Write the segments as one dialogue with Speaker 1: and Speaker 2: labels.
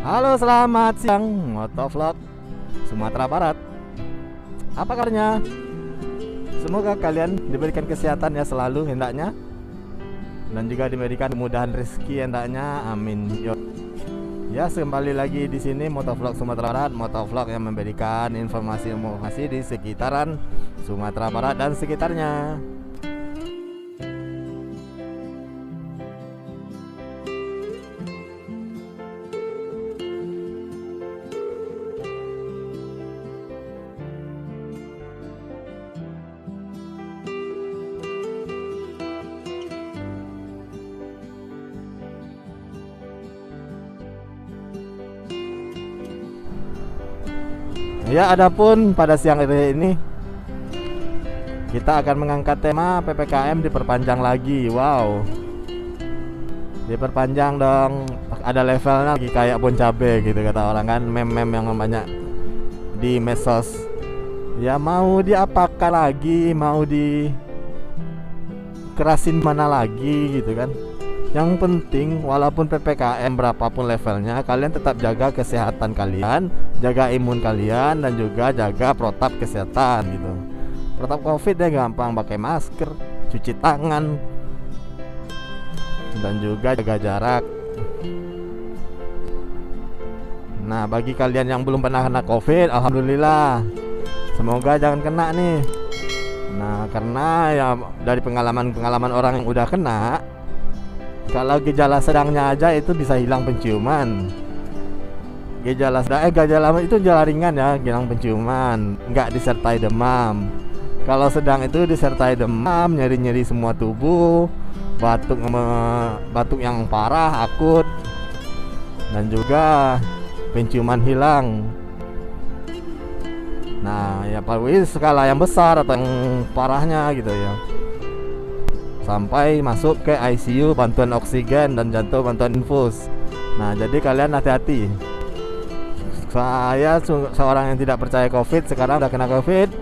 Speaker 1: Halo, selamat siang, Motovlog Sumatera Barat. Apa kabarnya? Semoga kalian diberikan kesehatan ya selalu hendaknya, dan juga diberikan kemudahan rezeki hendaknya. Amin. Yo. Ya, kembali lagi di sini Motovlog Sumatera Barat, Motovlog yang memberikan informasi-informasi di sekitaran Sumatera Barat dan sekitarnya. Ya, adapun pada siang hari ini kita akan mengangkat tema PPKM diperpanjang lagi. Wow, diperpanjang dong, ada levelnya lagi kayak bon cabe gitu kata orang kan, meme-meme yang banyak di medsos. Ya, mau diapakan lagi, mau dikerasin mana lagi gitu kan. Yang penting walaupun PPKM berapapun levelnya, kalian tetap jaga kesehatan kalian, jaga imun kalian, dan juga jaga protap kesehatan gitu. Protap COVID ya gampang, pakai masker, cuci tangan, dan juga jaga jarak. Nah, bagi kalian yang belum pernah kena COVID, alhamdulillah, semoga jangan kena nih. Nah, karena ya dari pengalaman orang yang udah kena, kalau gejala sedangnya aja itu bisa hilang penciuman. Gejala itu gejala ringan ya, hilang penciuman, nggak disertai demam. Kalau sedang itu disertai demam, nyeri-nyeri semua tubuh, batuk yang parah, akut, dan juga penciuman hilang. Nah, ya paling skala yang besar atau yang parahnya gitu ya, sampai masuk ke ICU, bantuan oksigen dan jantung, bantuan infus. Nah, jadi kalian hati-hati. Saya seorang yang tidak percaya COVID, sekarang udah kena COVID.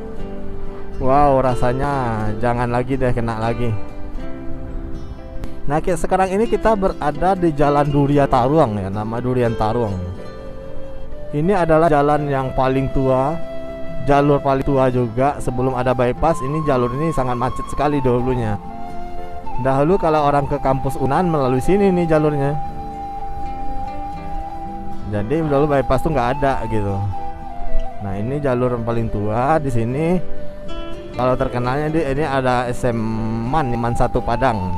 Speaker 1: Wow, rasanya jangan lagi deh kena lagi. Nah, sekarang ini kita berada di Jalan Durian Taruang ya, nama Durian Taruang. Ini adalah jalan yang paling tua, jalur paling tua juga sebelum ada bypass. Ini jalur ini sangat macet sekali dulunya. Dahulu kalau orang ke kampus Unan melalui sini nih jalurnya. Jadi dulu bypass tuh nggak ada gitu. Nah, ini jalur yang paling tua di sini. Kalau terkenalnya ini ada Man 1 Padang.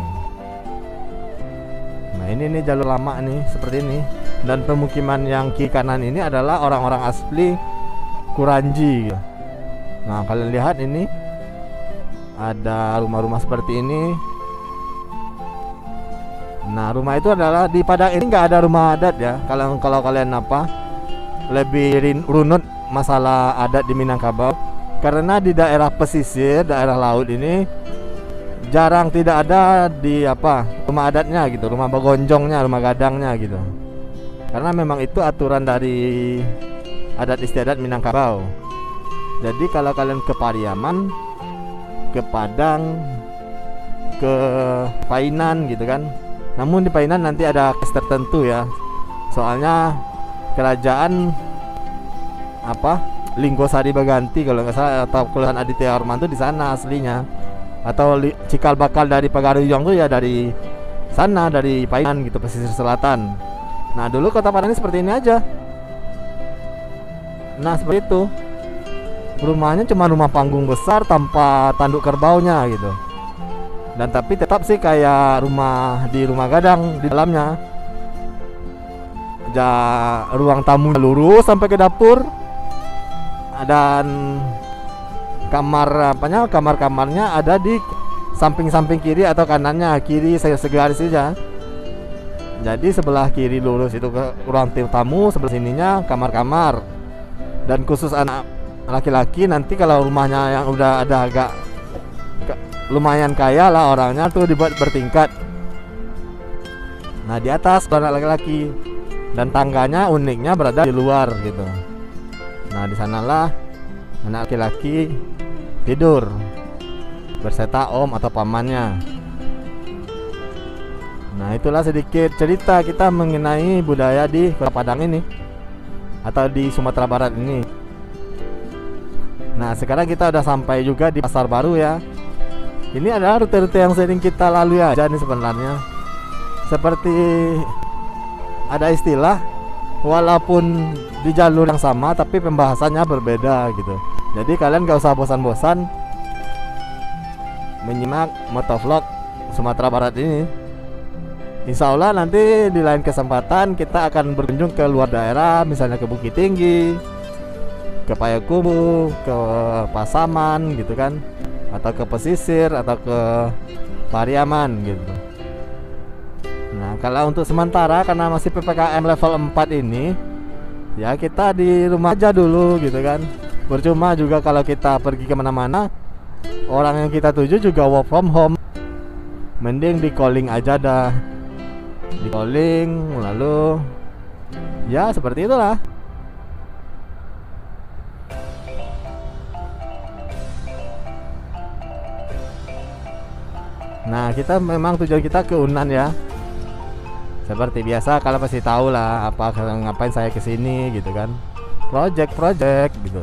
Speaker 1: Nah, ini nih jalur lama nih seperti ini. Dan pemukiman yang kiri kanan ini adalah orang-orang asli Kuranji. Nah, kalian lihat ini ada rumah-rumah seperti ini. Nah, rumah itu adalah di Padang ini nggak ada rumah adat ya. Kalau kalian lebih runut masalah adat di Minangkabau, karena di daerah pesisir, daerah laut ini jarang tidak ada rumah adatnya gitu, rumah bagonjongnya, rumah gadangnya gitu. Karena memang itu aturan dari adat istiadat Minangkabau. Jadi kalau kalian ke Pariaman, ke Padang, ke Painan gitu kan. Namun di Painan nanti ada kes tertentu ya. Soalnya kerajaan Lingkosari Baganti kalau nggak salah, atau Kelurahan Aditya Warman tuh di sana aslinya. Atau cikal bakal dari Pagaruyung tuh ya dari sana, dari Painan gitu, pesisir selatan. Nah, dulu kota Padang ini seperti ini aja. Nah, seperti itu. Rumahnya cuma rumah panggung besar tanpa tanduk kerbaunya gitu. Dan tapi tetap sih kayak rumah gadang di dalamnya. Ruang tamu lurus sampai ke dapur. Dan kamar-kamarnya ada di samping-samping kiri atau kanannya. Kiri segaris saja. Jadi sebelah kiri lurus itu ke ruang tamu, sebelah sininya kamar-kamar. Dan khusus anak laki-laki nanti kalau rumahnya yang udah ada agak lumayan kaya lah orangnya tuh dibuat bertingkat. Nah, di atas anak laki-laki dan tangganya uniknya berada di luar gitu. Nah, di sanalah anak laki-laki tidur berserta om atau pamannya. Nah, itulah sedikit cerita kita mengenai budaya di Kota Padang ini atau di Sumatera Barat ini. Nah, sekarang kita udah sampai juga di Pasar Baru ya. Ini adalah rute-rute yang sering kita lalui aja nih sebenarnya. Seperti ada istilah, walaupun di jalur yang sama tapi pembahasannya berbeda gitu. Jadi kalian gak usah bosan-bosan menyimak motovlog Sumatera Barat ini. Insya Allah nanti di lain kesempatan kita akan berkunjung ke luar daerah, misalnya ke Bukit Tinggi, ke Payakumbuh, ke Pasaman gitu kan, atau ke pesisir, atau ke Pariaman gitu. Nah, kalau untuk sementara karena masih PPKM level 4 ini, ya kita di rumah aja dulu gitu kan. Percuma juga kalau kita pergi kemana-mana, orang yang kita tuju juga work from home. Mending di calling aja dah. Di calling, lalu ya seperti itulah. Nah, kita memang tujuan kita ke Unan ya. Seperti biasa, kalian pasti tahu lah apa ngapain saya kesini gitu kan. Project gitu.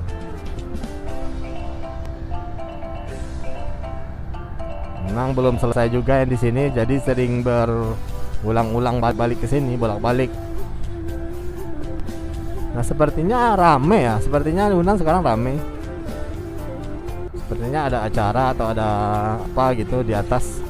Speaker 1: Memang belum selesai juga yang di sini, jadi sering berulang-ulang balik ke sini, bolak-balik. Nah, sepertinya rame ya. Sepertinya Unan sekarang rame. Sepertinya ada acara atau ada apa gitu di atas.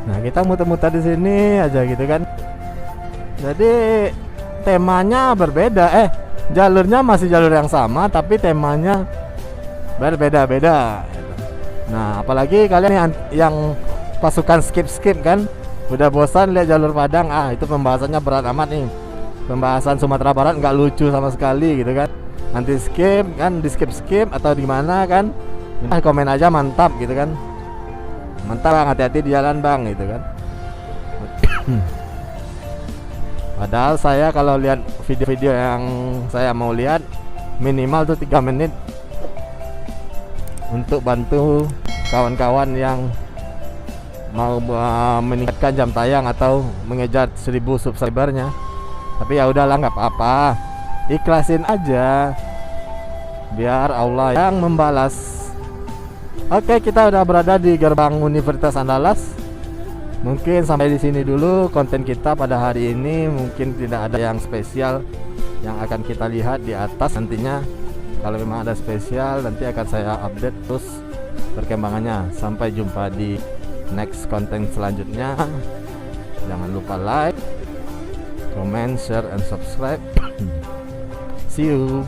Speaker 1: Nah, kita muter-muter di sini aja gitu kan. Jadi temanya berbeda. Jalurnya masih jalur yang sama tapi temanya berbeda-beda. Nah, apalagi kalian yang pasukan skip kan, udah bosan lihat jalur Padang. Itu pembahasannya berat amat nih. Pembahasan Sumatera Barat nggak lucu sama sekali gitu kan. Nanti skip kan, di skip atau di mana kan. Komen aja mantap gitu kan. Mantap bang, hati-hati di jalan bang gitu kan. Padahal saya kalau lihat video-video yang saya mau lihat minimal tuh 3 menit untuk bantu kawan-kawan yang mau meningkatkan jam tayang atau mengejar 1000 subscribernya. Tapi ya udahlah, nggak apa-apa, ikhlasin aja biar Allah yang membalas. Oke, kita udah berada di gerbang Universitas Andalas. Mungkin sampai di sini dulu konten kita pada hari ini. Mungkin tidak ada yang spesial yang akan kita lihat di atas. Nantinya kalau memang ada spesial, nanti akan saya update terus perkembangannya. Sampai jumpa di next konten selanjutnya. Jangan lupa like, comment, share, and subscribe. See you.